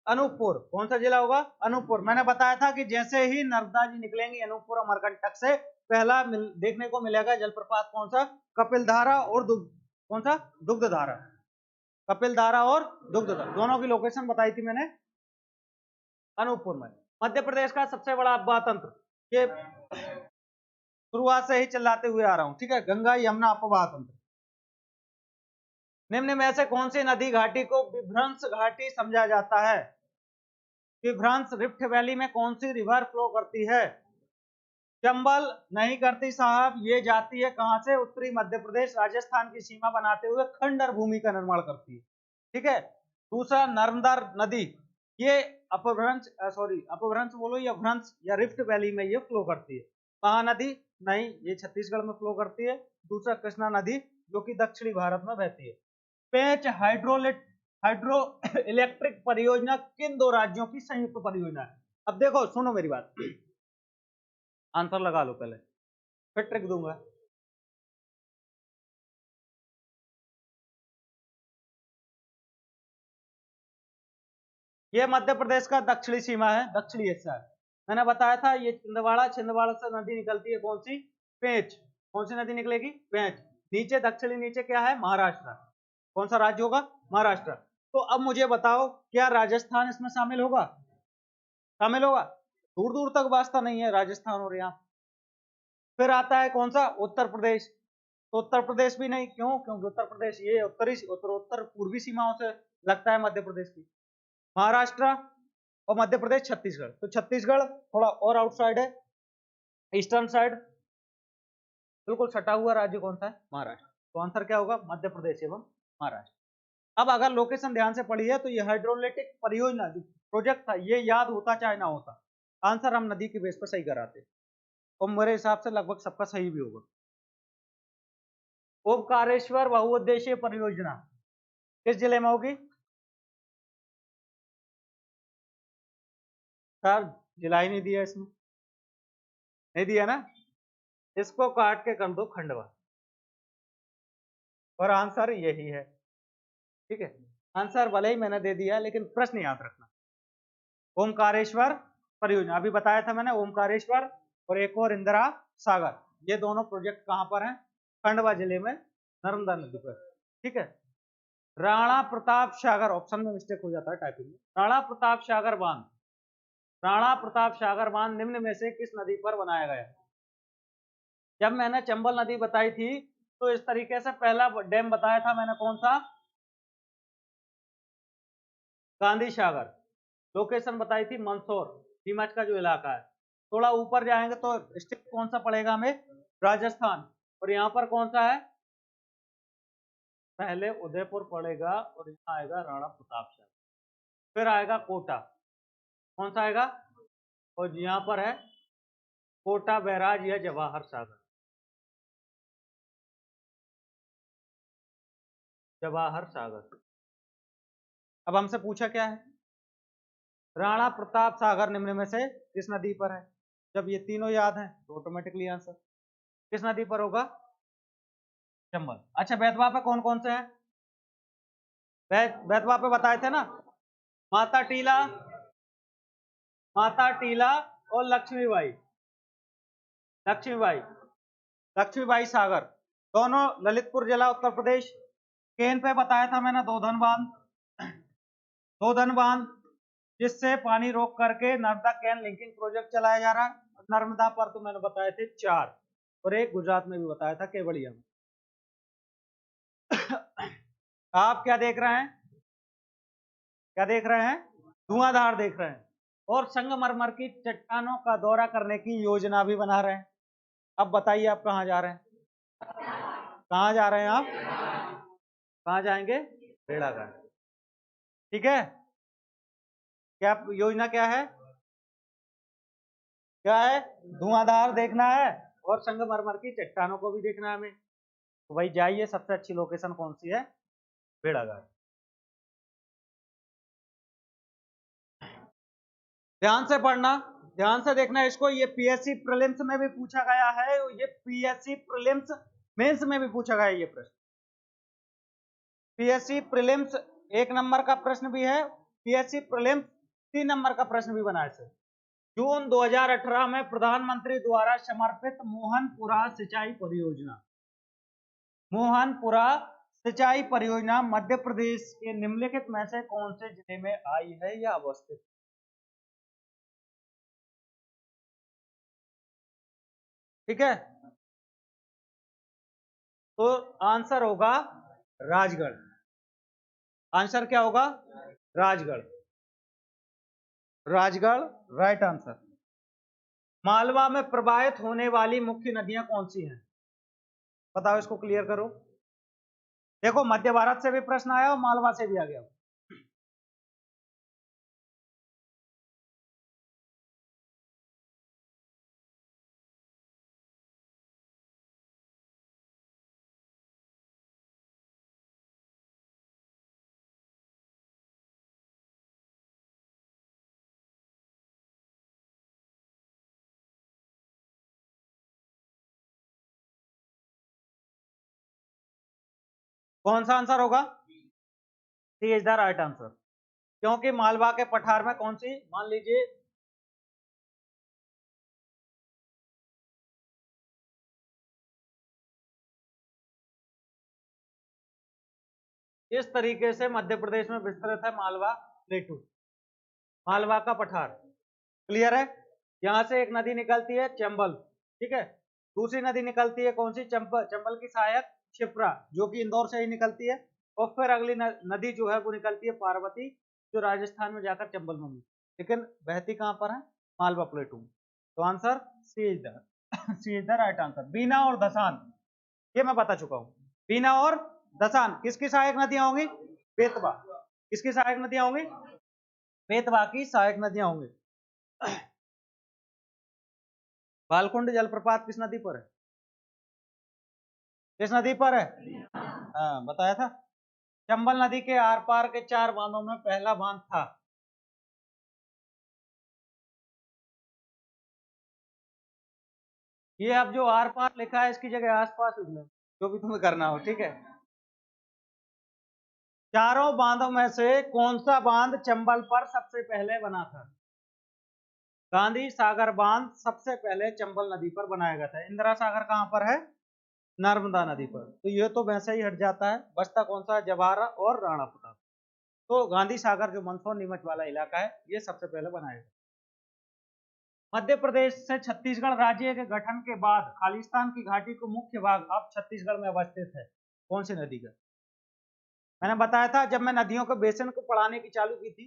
अनूपपुर। कौन सा जिला होगा? अनूपपुर। मैंने बताया था कि जैसे ही नर्मदा जी निकलेंगी अनूपपुर अमरकंटक से, पहला देखने को मिलेगा जलप्रपात कौन सा? कपिल धारा और कौन सा? दुग्ध धारा। कपिल धारा और दुग्ध धारा, दोनों की लोकेशन बताई थी मैंने, अनूपपुर में। मध्य प्रदेश का सबसे बड़ा अफवाह तंत्र, ये शुरुआत से ही चलाते हुए आ रहा हूं, ठीक है? गंगा यमुना अफवाह तंत्र। निम्न में से कौन सी नदी घाटी को विभ्रंश घाटी समझा जाता है? विभ्रंश रिफ्ट वैली में कौन सी रिवर फ्लो करती है? चंबल नहीं करती साहब, ये जाती है कहां से? उत्तरी मध्य प्रदेश राजस्थान की सीमा बनाते हुए खंडर भूमि का निर्माण करती है, ठीक है? दूसरा, नर्मदा नदी, ये अपभ्रंश अपभ्रंश बोलो या भ्रंश या रिफ्ट वैली में ये फ्लो करती है। महानदी नहीं, ये छत्तीसगढ़ में फ्लो करती है। दूसरा, कृष्णा नदी, जो कि दक्षिणी भारत में बहती है। पेंच हाइड्रो इलेक्ट्रिक परियोजना किन 2 राज्यों की संयुक्त परियोजना है? अब देखो, सुनो मेरी बात, आंसर लगा लो पहले, फिर ट्रिक दूंगा। ये मध्य प्रदेश का दक्षिणी सीमा है, दक्षिणी हिस्सा है। मैंने बताया था ये छिंदवाड़ा, छिंदवाड़ा से नदी निकलती है कौन सी? पेंच। कौन सी नदी निकलेगी? पेंच। नीचे दक्षिणी, नीचे क्या है? महाराष्ट्र। कौन सा राज्य होगा? महाराष्ट्र। तो अब मुझे बताओ, क्या राजस्थान इसमें शामिल होगा? शामिल होगा? दूर दूर तक वास्ता नहीं है राजस्थान और यहाँ। फिर आता है कौन सा? उत्तर प्रदेश। तो उत्तर प्रदेश भी नहीं, क्यों? क्योंकि उत्तर प्रदेश ये उत्तर पूर्वी सीमाओं से लगता है मध्य प्रदेश की। महाराष्ट्र और मध्य प्रदेश, छत्तीसगढ़। तो छत्तीसगढ़ थोड़ा और आउटसाइड है, ईस्टर्न साइड। बिल्कुल सटा हुआ राज्य कौन सा है? महाराष्ट्र। तो आंसर क्या होगा? मध्य प्रदेश एवं महाराष्ट्र। अब अगर लोकेशन ध्यान से पढ़ी है तो ये हाइड्रोलिटिक परियोजना जो प्रोजेक्ट था, ये याद होता चाहे ना होता, आंसर हम नदी के बेस पर सही कराते, और मेरे हिसाब से लगभग सबका सही भी होगा। ओमकारेश्वर बहुउद्देशीय परियोजना किस जिले में होगी? सर, जिला ही नहीं दिया इसमें, नहीं दिया ना? इसको काट के कर दो खंडवा, और आंसर यही है, ठीक है? आंसर भले ही मैंने दे दिया, लेकिन प्रश्न याद रखना। ओमकारेश्वर परियोजना अभी बताया था मैंने, ओमकारेश्वर और एक और इंदिरा सागर, ये दोनों प्रोजेक्ट कहां पर हैं? खंडवा जिले में, नर्मदा नदी पर, ठीक है? राणा प्रताप सागर, ऑप्शन में मिस्टेक हो जाता है टाइपिंग में। राणा प्रताप सागर बांध, राणा प्रताप सागर बांध निम्न में से किस नदी पर बनाया गया? जब मैंने चंबल नदी बताई थी तो इस तरीके से पहला डैम बताया था मैंने, कौन सा? गांधी सागर। लोकेशन बताई थी मंदसौर, नीमच का जो इलाका है। थोड़ा ऊपर जाएंगे तो स्टेट कौन सा पड़ेगा हमें? राजस्थान। और यहाँ पर कौन सा है? पहले उदयपुर पड़ेगा और यहाँ आएगा राणा प्रताप सागर, फिर आएगा कोटा। कौन सा आएगा? और यहाँ पर है कोटा बैराज या जवाहर सागर, जवाहर सागर। अब हमसे पूछा क्या है? राणा प्रताप सागर निम्न में से किस नदी पर है? जब ये तीनों याद हैं तो ऑटोमेटिकली आंसर किस नदी पर होगा? चंबल। अच्छा, बेतवा पे कौन कौन से हैं? बेतवा पे बताए थे ना, माता टीला, माता टीला और लक्ष्मीबाई, लक्ष्मीबाई, लक्ष्मीबाई सागर, दोनों ललितपुर जिला उत्तर प्रदेश। केन पे बताया था मैंने दोधन बांध, दोधन बांध जिससे पानी रोक करके नर्मदा कैन लिंकिंग प्रोजेक्ट चलाया जा रहा है। नर्मदा पर तो मैंने बताए थे 4, और एक गुजरात में भी बताया था केवड़िया में। आप क्या देख रहे हैं, क्या देख रहे हैं, धुआंधार देख रहे हैं, और संगमरमर की चट्टानों का दौरा करने की योजना भी बना रहे हैं। अब बताइए आप कहाँ जा रहे हैं, कहाँ जा रहे हैं आप, कहाँ जाएंगे, भेड़ाघाट। ठीक है, क्या योजना क्या है, क्या है, धुआंधार देखना है और संगमरमर की चट्टानों को भी देखना है हमें। तो भाई जाइए, सबसे अच्छी लोकेशन कौन सी है, भेड़ाघाट। ध्यान से पढ़ना, ध्यान से देखना इसको, ये पीएससी प्रीलिम्स में भी पूछा गया है, ये पीएससी प्रीलिम्स मेंस में भी पूछा गया है ये प्रश्न। पीएससी प्रीलिम्स 1 नंबर का प्रश्न भी है, पीएससी प्रीलिम्स 3 नंबर का प्रश्न भी बना है सर। जून 2018 में प्रधानमंत्री द्वारा समर्पित मोहनपुरा सिंचाई परियोजना, मोहनपुरा सिंचाई परियोजना मध्य प्रदेश के निम्नलिखित में से कौन से जिले में आई है या अवस्थित। ठीक है, तो आंसर होगा राजगढ़। आंसर क्या होगा, राजगढ़, राजगढ़ राइट आंसर। मालवा में प्रवाहित होने वाली मुख्य नदियां कौन सी हैं, बताओ, इसको क्लियर करो। देखो मध्य भारत से भी प्रश्न आया और मालवा से भी आ गया। कौन सा आंसर होगा, सी इज द राइट आंसर, क्योंकि मालवा के पठार में कौन सी, मान लीजिए इस तरीके से मध्य प्रदेश में विस्तृत है मालवा प्लेटू, मालवा का पठार। क्लियर है, यहां से एक नदी निकलती है चंबल, ठीक है, दूसरी नदी निकलती है कौन सी, चंबल, चंबल की सहायक क्षिप्रा जो कि इंदौर से ही निकलती है, और फिर अगली नदी जो है वो निकलती है पार्वती, जो राजस्थान में जाकर चंबल में मिलती है, लेकिन बहती कहां पर है, मालवा प्लेटू में। तो answer C is the C is the right answer. Bina और धसान, ये मैं बता चुका हूं, बीना और धसान किसकी सहायक नदियां होंगी, बेतवा, किसकी सहायक नदियां होंगी, बेतवा की सहायक नदियां होंगी। बालकुंड जलप्रपात किस नदी पर है, किस नदी पर है, हाँ बताया था, चंबल नदी के आर पार के 4 बांधों में पहला बांध था। ये अब जो आर पार लिखा है इसकी जगह आस पास लिख लो, जो भी तुम्हें करना हो, ठीक है। चारों बांधों में से कौन सा बांध चंबल पर सबसे पहले बना था, गांधी सागर बांध सबसे पहले चंबल नदी पर बनाया गया था। इंदिरा सागर कहां पर है, नर्मदा नदी पर, तो ये तो वैसे ही हट जाता है, बचता कौन सा है, जवाहर और राणा प्रताप। तो गांधी सागर जो मंदसौर नीमच वाला इलाका है ये सबसे पहले बनाया गया। मध्य प्रदेश से छत्तीसगढ़ राज्य के गठन के बाद खालिस्तान की घाटी को मुख्य भाग अब छत्तीसगढ़ में अवस्थित है, कौन सी नदी का, मैंने बताया था जब मैं नदियों के बेसिन को पढ़ाने की चालू की थी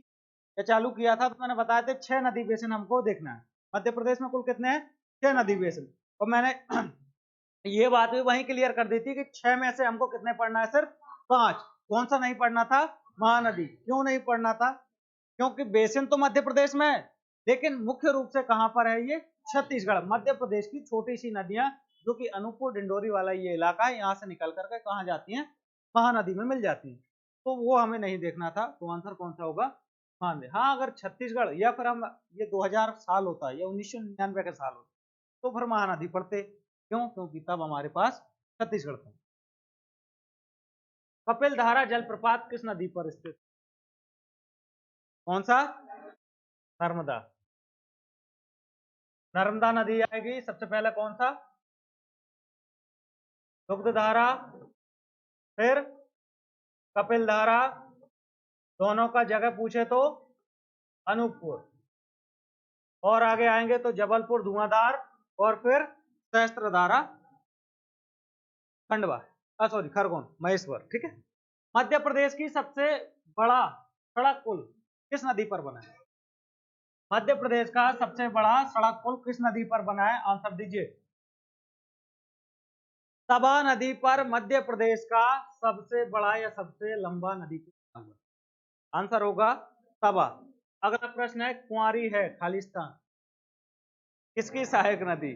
या चालू किया था, तो मैंने बताया था 6 नदी बेसिन हमको देखना है। मध्य प्रदेश में कुल कितने हैं, 6 नदी बेसिन, और मैंने ये बात भी वहीं क्लियर कर दी थी कि 6 में से हमको कितने पढ़ना है, सिर्फ 5। कौन सा नहीं पढ़ना था, महानदी। क्यों नहीं पढ़ना था, क्योंकि बेसिन तो मध्य प्रदेश में है, लेकिन मुख्य रूप से कहां पर है ये, छत्तीसगढ़। मध्य प्रदेश की छोटी सी नदियां जो कि अनूपपुर डिंडोरी वाला ये इलाका है, यहाँ से निकल करके कहाँ जाती हैं, महानदी में मिल जाती हैं, तो वो हमें नहीं देखना था। तो आंसर कौन सा होगा, महानदी। हाँ अगर छत्तीसगढ़ या फिर हम ये 2000 साल होता है या 1999 का साल होता तो फिर महानदी पढ़ते, क्यों, क्योंकि तब हमारे पास छत्तीसगढ़ था। कपिल धारा जलप्रपात किस नदी पर स्थित, कौन सा, नर्मदा, नर्मदा नदी आएगी सबसे पहले, कौन सा, दुग्धधारा, फिर कपिल धारा, दोनों का जगह पूछे तो अनूपपुर, और आगे आएंगे तो जबलपुर धुआंधार, और फिर सहस्त्रधारा खंडवा, सॉरी खरगोन महेश्वर, ठीक है। मध्य प्रदेश की सबसे बड़ा सड़क पुल किस नदी पर बना है? मध्य प्रदेश का सबसे बड़ा सड़क पुल किस नदी पर बना है? आंसर दीजिए। तवा नदी पर मध्य प्रदेश का सबसे बड़ा या सबसे लंबा नदी पुल बना है। आंसर होगा तवा। अगला प्रश्न है, कुंवारी है खालिस्तान किसकी सहायक नदी?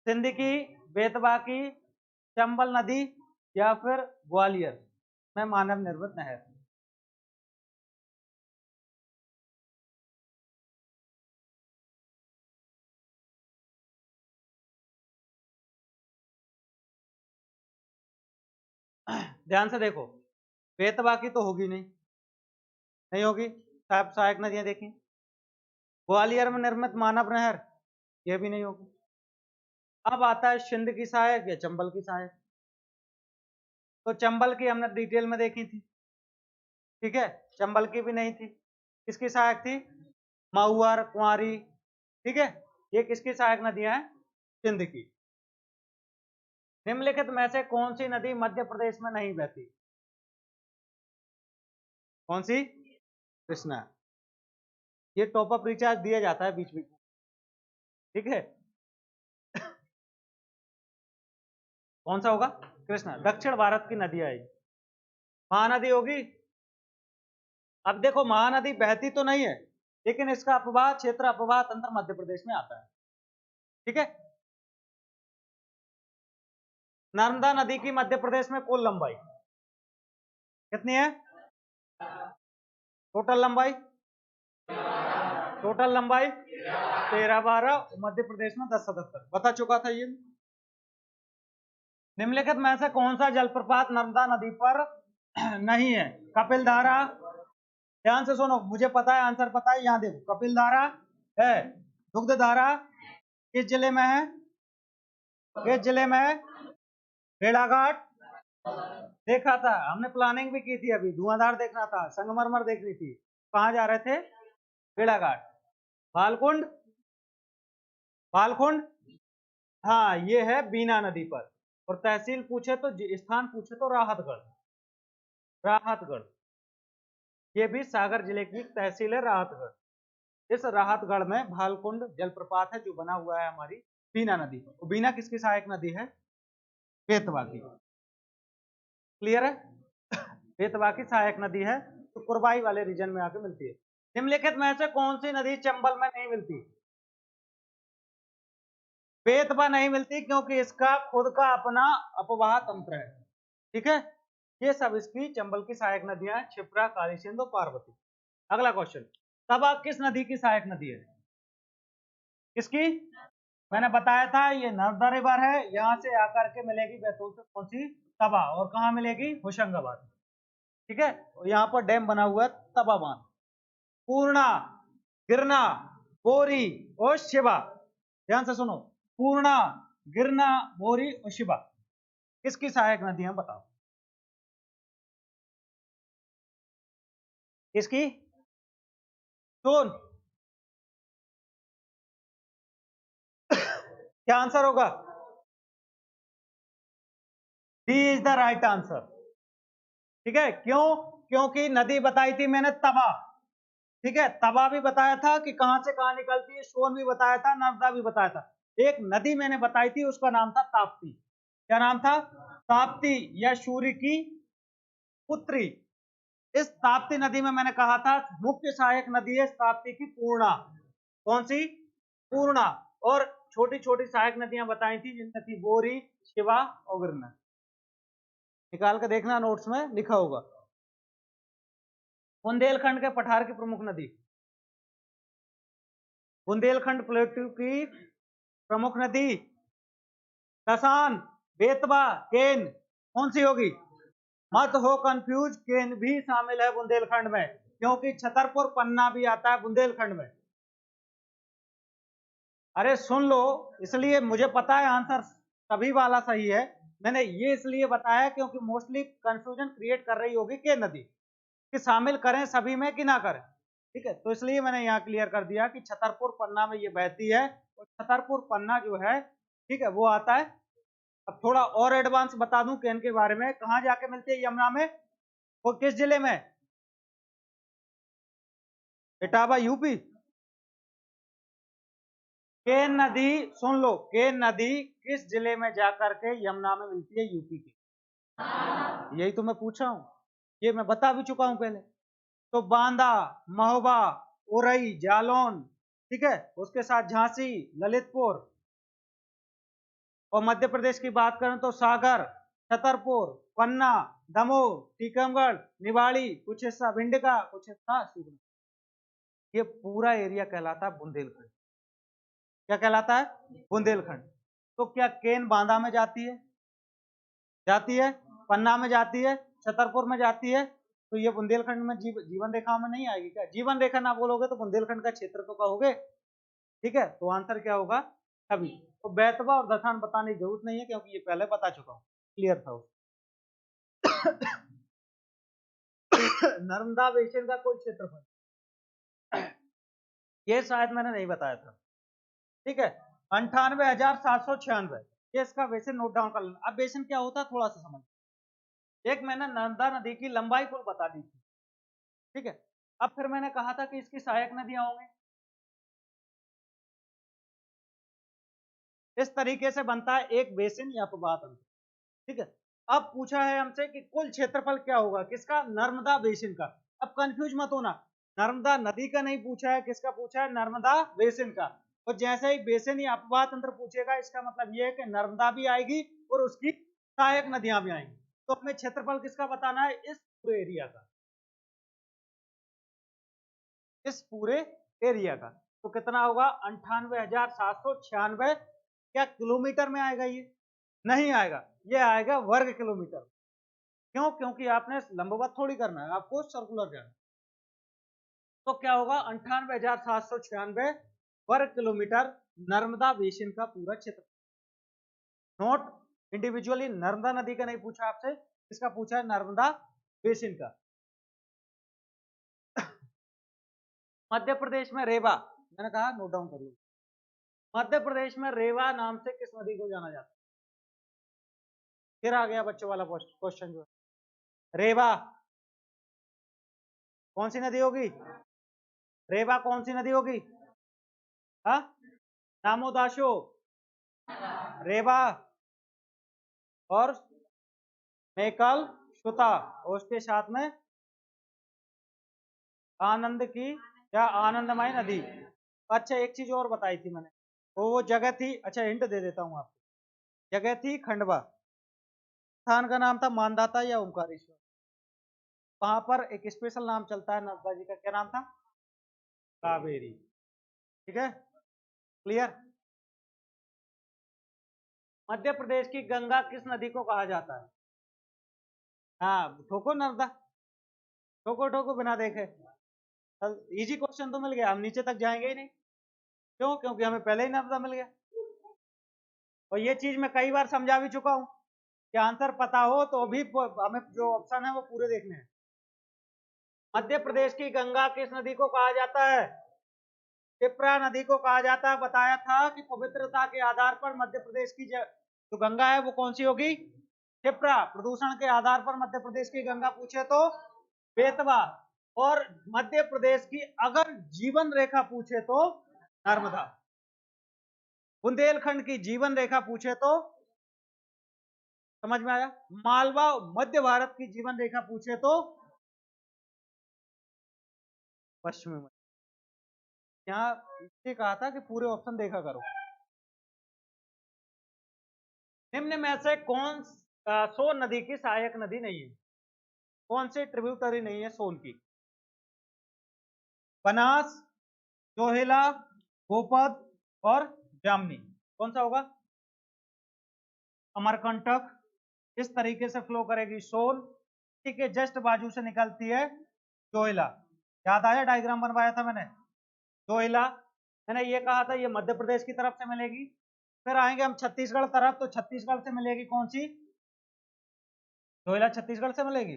सिंध की, बेतवा की, चंबल नदी या फिर ग्वालियर में मानव निर्मित नहर? ध्यान से देखो, बेतवा की तो होगी नहीं, नहीं होगी। सहायक नदियां देखी। ग्वालियर में निर्मित मानव नहर, यह भी नहीं होगी। अब आता है सिंध की सहायक या चंबल की सहायक। तो चंबल की हमने डिटेल में देखी थी, ठीक है, चंबल की भी नहीं थी। किसकी सहायक थी? महुआर, कुंवारी, ठीक है। ये किसकी सहायक नदियां हैं? सिंध की। निम्नलिखित में से कौन सी नदी मध्य प्रदेश में नहीं बहती? कौन सी? कृष्णा। ये टॉप अप रिचार्ज दिया जाता है बीच बीच में, ठीक है। कौन सा होगा? कृष्णा। दक्षिण भारत की नदी आई, महानदी होगी। अब देखो, महानदी बहती तो नहीं है, लेकिन इसका अपवाह क्षेत्र, अपवाह तंत्र मध्य प्रदेश में आता है, ठीक है। नर्मदा नदी की मध्य प्रदेश में कुल लंबाई कितनी है? टोटल लंबाई, टोटल लंबाई 13-12, मध्य प्रदेश में 10-77, बता चुका था ये। निम्नलिखित में से कौन सा जलप्रपात नर्मदा नदी पर नहीं है? कपिल धारा, ध्यान से सुनो, मुझे पता है, आंसर पता है, यहां देखो, कपिल धारा है। दुग्ध धारा किस जिले में है? किस जिले में है? भेड़ाघाट। देखा था हमने, प्लानिंग भी की थी, अभी धुआंधार देखना था, संगमरमर देखनी थी। कहाँ जा रहे थे? भेड़ाघाट। भालकुंड, भालकुंड, हाँ ये है बीना नदी पर। और तहसील पूछे तो, स्थान पूछे तो राहतगढ़, राहतगढ़, ये भी सागर जिले की तहसील है राहतगढ़। इस राहतगढ़ में भालकुंड जलप्रपात है जो बना हुआ है हमारी बीना नदी पर। बीना किसकी सहायक नदी है? बेतवा की। क्लियर है? बेतवा की सहायक नदी है, तो कुरबाई वाले रीजन में आके मिलती है। निम्नलिखित में से कौन सी नदी चंबल में नहीं मिलती? बेतवा नहीं मिलती क्योंकि इसका खुद का अपना अपवाह तंत्र है, ठीक है। ये सब इसकी चंबल की सहायक नदियां हैं, क्षिप्रा, काली सिंधु और पार्वती। अगला क्वेश्चन, तवा किस नदी की सहायक नदी है? किसकी? मैंने बताया था, ये नर्मदा रिवर है, यहां से आकर के मिलेगी बैतूल से कौन सी? तवा। और कहां मिलेगी? होशंगाबाद, ठीक है। और यहाँ पर डैम बना हुआ है तवा बांध। पूर्णा, गिरना, बोरी और शिवा, ध्यान से सुनो, पूर्णा, गिरना, बोरी और शिवा किसकी सहायक नदियां बताओ? किसकी? सोन। क्या आंसर होगा? D is the right answer, ठीक है। क्यों? क्योंकि नदी बताई थी मैंने तवा, ठीक है, तवा भी बताया था कि कहां से कहां निकलती है, सोन भी बताया था, नर्मदा भी बताया था। एक नदी मैंने बताई थी, उसका नाम था ताप्ती। क्या नाम था? ताप्ती, या सूर्य की पुत्री। इस ताप्ती नदी में मैंने कहा था मुख्य सहायक नदी है ताप्ती की पूर्णा। कौन सी? पूर्णा। और छोटी छोटी सहायक नदियां बताई थी जिनमें थी बोरी, शिवा और गिरना। निकाल कर देखना, नोट्स में लिखा होगा। बुंदेलखंड के पठार की प्रमुख नदी, बुंदेलखंड प्लेटू की प्रमुख नदी कसान, बेतवा, केन, कौन सी होगी? मत हो कंफ्यूज, केन भी शामिल है बुंदेलखंड में, क्योंकि छतरपुर पन्ना भी आता है बुंदेलखंड में। अरे सुन लो, इसलिए मुझे पता है आंसर सभी वाला सही है, मैंने ये इसलिए बताया क्योंकि मोस्टली कंफ्यूजन क्रिएट कर रही होगी के नदी, कि शामिल करें सभी में कि ना करें, ठीक है। तो इसलिए मैंने यहाँ क्लियर कर दिया कि छतरपुर पन्ना में ये बहती है, और छतरपुर पन्ना जो है, ठीक है, वो आता है अब थोड़ा और एडवांस बता दूं केन के बारे में, कहां जाके मिलती है यमुना में, वो किस जिले में, इटावा यूपी। केन नदी, सुन लो, केन नदी किस जिले में जाकर के यमुना में मिलती है, यूपी के, यही तो मैं पूछ रहा हूं, ये मैं बता भी चुका हूं पहले। तो बांदा, महोबा, उरई, जालौन, ठीक है, उसके साथ झांसी, ललितपुर, और मध्य प्रदेश की बात करें तो सागर, छतरपुर, पन्ना, दमोह, टीकमगढ़, निवाड़ी, कुछ हिस्सा भिंड का, कुछ हिस्सा शिवपुरी। ये पूरा एरिया कहलाता है बुंदेलखंड। क्या कहलाता है, बुंदेलखंड। तो क्या केन बांदा में जाती है, जाती है, पन्ना में जाती है, छतरपुर में जाती है, तो ये बुंदेलखंड में जीवन रेखा में नहीं आएगी क्या, जीवन रेखा ना बोलोगे तो बुंदेलखंड का क्षेत्र तो कहोगे, ठीक है। तो आंसर क्या होगा, अभी तो बेतवा और दसान बताने की जरूरत नहीं है क्योंकि ये पहले बता चुका हूं, क्लियर था। नर्मदा बेसिन का कुल क्षेत्रफल, ये शायद मैंने नहीं बताया था, ठीक है, 98,796। ये इसका बेसिन नोट डाउन कर लेना। अब बेसिन क्या होता है थोड़ा सा समझ, एक मैंने नर्मदा नदी की लंबाई कुल बता दी थी, ठीक है। अब फिर मैंने कहा था कि इसकी सहायक नदियां होंगी, इस तरीके से बनता है एक बेसिन या अपवाद अंतर, ठीक है। अब पूछा है हमसे कि कुल क्षेत्रफल क्या होगा किसका, नर्मदा बेसिन का। अब कंफ्यूज मत होना, नर्मदा नदी का नहीं पूछा है, किसका पूछा है, नर्मदा बेसिन का। और जैसे ही बेसिन या अपवाद तंत्र पूछेगा इसका मतलब यह है कि नर्मदा भी आएगी और उसकी सहायक नदियां भी आएंगी। तो हमें क्षेत्रफल किसका बताना है, इस पूरे एरिया का, इस पूरे एरिया का। तो कितना होगा, 98,796। क्या किलोमीटर में आएगा, ये नहीं आएगा, ये आएगा वर्ग किलोमीटर। क्यों, क्योंकि आपने लंबवत थोड़ी करना है, आपको सर्कुलर जाना। तो क्या होगा, 98,796 वर्ग किलोमीटर नर्मदा बेसिन का पूरा क्षेत्र। नोट, इंडिविजुअली नर्मदा नदी का नहीं पूछा आपसे, इसका पूछा है नर्मदा बेसिन का। मध्य प्रदेश में रेवा, मैंने कहा नोट डाउन कर लो, मध्य प्रदेश में रेवा नाम से किस नदी को जाना जाता है, फिर आ गया बच्चों वाला क्वेश्चन जो है, रेवा कौन सी नदी होगी, रेवा कौन सी नदी होगी, हाँ, दामोदाशो, रेवा और मेकल सुता, और उसके साथ में आनंद की या आनंदमय नदी। अच्छा एक चीज और बताई थी मैंने, वो जगह थी, अच्छा हिंट दे देता हूँ आपको, जगह थी खंडवा, स्थान का नाम था मानदाता या ओमकारेश्वर। वहां पर एक स्पेशल नाम चलता है नर्मदा जी का, क्या नाम था, कावेरी, ठीक है, क्लियर। मध्य प्रदेश की गंगा किस नदी को कहा जाता है, हाँ ठोको नर्मदा, ठोको ठोको बिना देखे। इजी क्वेश्चन तो मिल गया, हम नीचे तक जाएंगे ही नहीं, क्यों, क्योंकि हमें पहले ही नर्मदा मिल गया। और ये चीज मैं कई बार समझा भी चुका हूं कि आंसर पता हो तो भी हमें जो ऑप्शन है वो पूरे देखने हैं। मध्य प्रदेश की गंगा किस नदी को कहा जाता है, क्षिप्रा नदी को कहा जाता है। बताया था कि पवित्रता के आधार पर मध्य प्रदेश की जो गंगा है वो कौन सी होगी, क्षिप्रा। प्रदूषण के आधार पर मध्य प्रदेश की गंगा पूछे तो बेतवा, और मध्य प्रदेश की अगर जीवन रेखा पूछे तो नर्मदा। बुंदेलखंड की जीवन रेखा पूछे तो, समझ में आया, मालवा मध्य भारत की जीवन रेखा पूछे तो पश्चिमी। यहाँ इसलिए कहा था कि पूरे ऑप्शन देखा करो। निम्न में से कौन सोन नदी की सहायक नदी नहीं है, कौन सी ट्रिब्यूटरी नहीं है सोन की, बनास, जोहेला, गोपद और जामनी, कौन सा होगा, अमरकंटक, इस तरीके से फ्लो करेगी सोन, ठीक है, जस्ट बाजू से निकलती है जोहेला। याद आया डायग्राम बनवाया था मैंने, जोहेला, मैंने ये कहा था ये मध्य प्रदेश की तरफ से मिलेगी। फिर आएंगे हम छत्तीसगढ़ तरफ, तो छत्तीसगढ़ से मिलेगी कौन सी, जोहेला छत्तीसगढ़ से मिलेगी।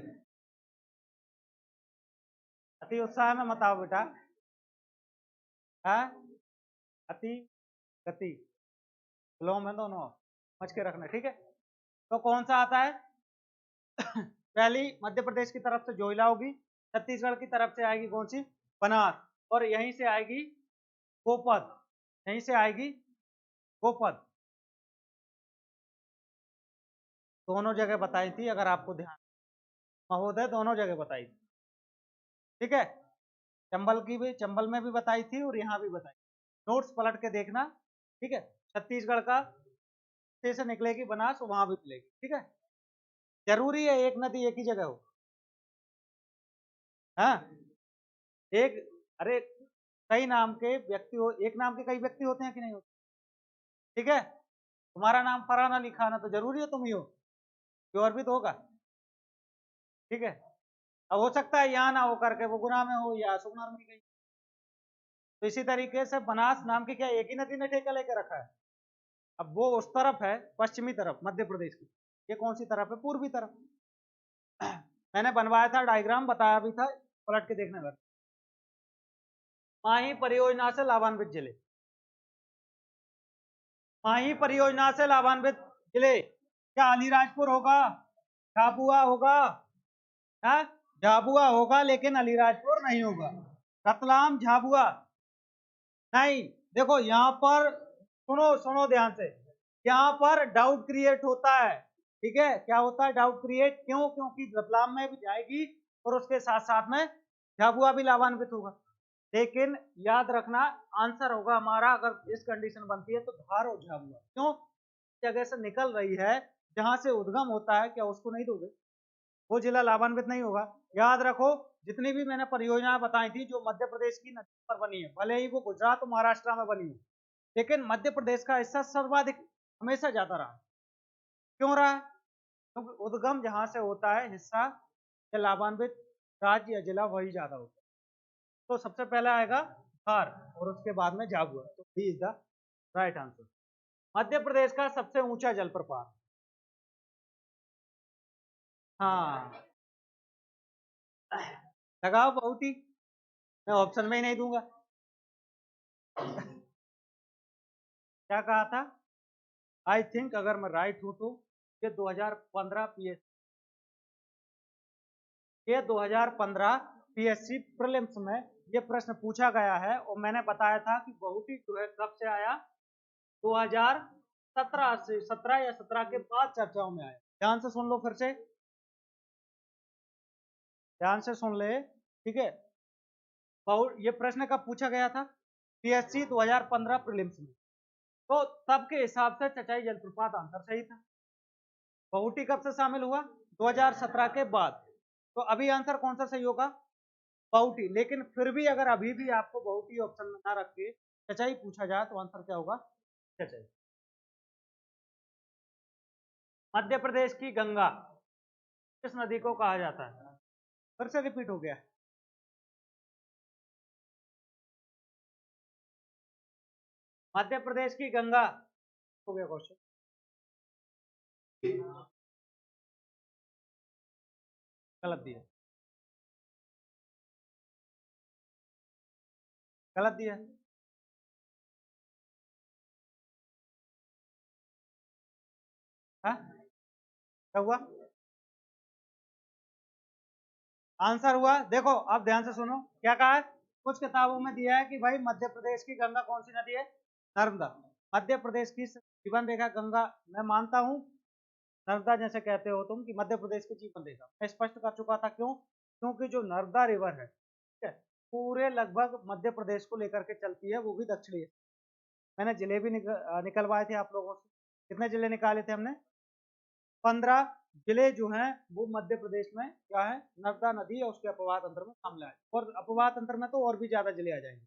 अति उत्साह में मत आओ बेटा, है, अति गति फ्लो में दोनों समझ के रखना, ठीक है। तो कौन सा आता है? पहली मध्य प्रदेश की तरफ से जोइला होगी, छत्तीसगढ़ की तरफ से आएगी कौन सी? बनास, और यहीं से आएगी गोपद, यहीं से आएगी गोपद। दोनों जगह बताई थी, अगर आपको ध्यान, महोदय दोनों जगह बताई थी, ठीक है। चंबल की भी, चंबल में भी बताई थी और यहाँ भी बताई, नोट्स पलट के देखना, ठीक है। छत्तीसगढ़ का से निकलेगी बनास, वहां भी मिलेगी, ठीक है। जरूरी है एक नदी एक ही जगह हो, हाँ। एक, अरे कई नाम के व्यक्ति हो, एक नाम के कई व्यक्ति होते हैं कि नहीं होते, ठीक है। तुम्हारा नाम फरहान अली खान है तो जरूरी है तुम ही हो, कोई और भी तो होगा, ठीक है। अब हो सकता है यहाँ ना हो करके वो गुना में हो या सुगनार में कहीं। तो इसी तरीके से बनास नाम की क्या एक ही नदी ने ठेका लेकर रखा है? अब वो उस तरफ है, पश्चिमी तरफ मध्य प्रदेश की, ये कौन सी तरफ है? पूर्वी तरफ। मैंने बनवाया था डायग्राम, बताया भी था, पलट के देखने लगा। माही परियोजना से लाभान्वित जिले, माही परियोजना से लाभान्वित जिले, क्या अलीराजपुर होगा? झाबुआ होगा? है, झाबुआ होगा, लेकिन अलीराजपुर नहीं होगा। रतलाम, झाबुआ नहीं। देखो यहाँ पर, सुनो सुनो ध्यान से, यहाँ पर डाउट क्रिएट होता है, ठीक है। क्या होता है? डाउट क्रिएट, क्यों? क्योंकि रतलाम में भी जाएगी और उसके साथ साथ में झाबुआ भी लाभान्वित होगा। लेकिन याद रखना, आंसर होगा हमारा, अगर इस कंडीशन बनती है तो धार और झाबुआ। क्यों? जगह से निकल रही है, जहां से उद्गम होता है, क्या उसको नहीं दोगे? वो जिला लाभान्वित नहीं होगा। याद रखो, जितनी भी मैंने परियोजनाएं बताई थी जो मध्य प्रदेश की नदी पर बनी है, भले ही वो गुजरात और महाराष्ट्र में बनी हो, लेकिन मध्य प्रदेश का हिस्सा सर्वाधिक हमेशा ज्यादा रहा। क्यों रहा है? क्योंकि उद्गम जहां से होता है, हिस्सा या लाभान्वित राज्य या जिला वही ज्यादा होता है। तो सबसे पहले आएगा धार और उसके बाद में झाबुआ, तो B is the right answer. Madhya Pradesh का सबसे ऊंचा जलप्रपात, हाँ लगाओ बहुत ही, मैं ऑप्शन में ही नहीं दूंगा। क्या कहा था? आई थिंक अगर मैं राइट हूं तो ये 2015 पीएस, ये 2015 पीएससी प्रीलिम्स में ये प्रश्न पूछा गया है, और मैंने बताया था कि बहुत ही जो है कब से आया, 2017 से, 17 या 17 के बाद चर्चाओं में आया। ध्यान से सुन लो, फिर से ध्यान से सुन ले, ठीक है। बहुत, ये प्रश्न कब पूछा गया था? पीएससी 2015 प्रीलिम्स में, तो तब के हिसाब से चचाई जलप्रपात आंसर सही था। बहुटी कब से शामिल हुआ? 2017 के बाद। तो अभी आंसर कौन सा सही होगा? बहुटी। लेकिन फिर भी अगर अभी भी आपको बहुटी ऑप्शन में ना रख के चचाई पूछा जाए तो आंसर क्या होगा? चचाई। मध्य प्रदेश की गंगा किस नदी को कहा जाता है? फिर से रिपीट हो गया। मध्य प्रदेश की गंगा हो गया क्वेश्चन, गलत दिया, गलत दिया। हाँ, क्या हुआ? आंसर हुआ, देखो अब ध्यान से सुनो क्या कहा है। कुछ किताबों में दिया है कि भाई मध्य प्रदेश की गंगा कौन सी नदी है? नर्मदा। मध्य प्रदेश की जीवन रेखा गंगा, मैं मानता हूं नर्मदा, जैसे कहते हो तुम कि मध्य प्रदेश की जीवन रेखा, मैं स्पष्ट कर चुका था। क्यों? क्योंकि जो नर्मदा रिवर है, ठीक है, पूरे लगभग मध्य प्रदेश को लेकर के चलती है, वो भी दक्षिणी। मैंने जिले भी निकलवाए थे आप लोगों से। कितने जिले निकाले थे हमने? 15 जिले जो हैं वो मध्य प्रदेश में क्या है? नर्मदा नदी और उसके अपवाद अंतर में शामिल है, और अपवाद अंतर में तो और भी ज्यादा जिले आ जाएंगे,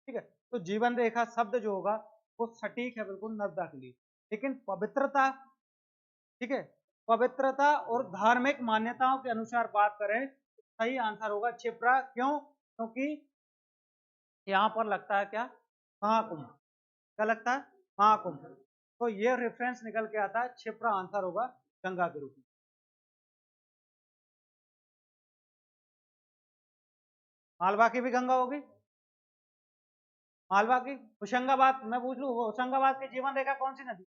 ठीक है। तो जीवन रेखा शब्द जो होगा वो सटीक है बिल्कुल नर्मदा के लिए। लेकिन पवित्रता, ठीक है, पवित्रता और धार्मिक मान्यताओं के अनुसार बात करें तो सही आंसर होगा क्षिप्रा। क्यों? क्योंकि यहाँ पर लगता है क्या? महाकुंभ। क्या लगता है? महाकुंभ। तो ये रेफरेंस निकल के आता है, क्षिप्रा आंसर होगा गंगा के रूप में। मालवा की भी गंगा होगी, मालवा की। होशंगाबाद, मैं पूछ लू, होशंगाबाद की जीवन रेखा कौन सी नदी?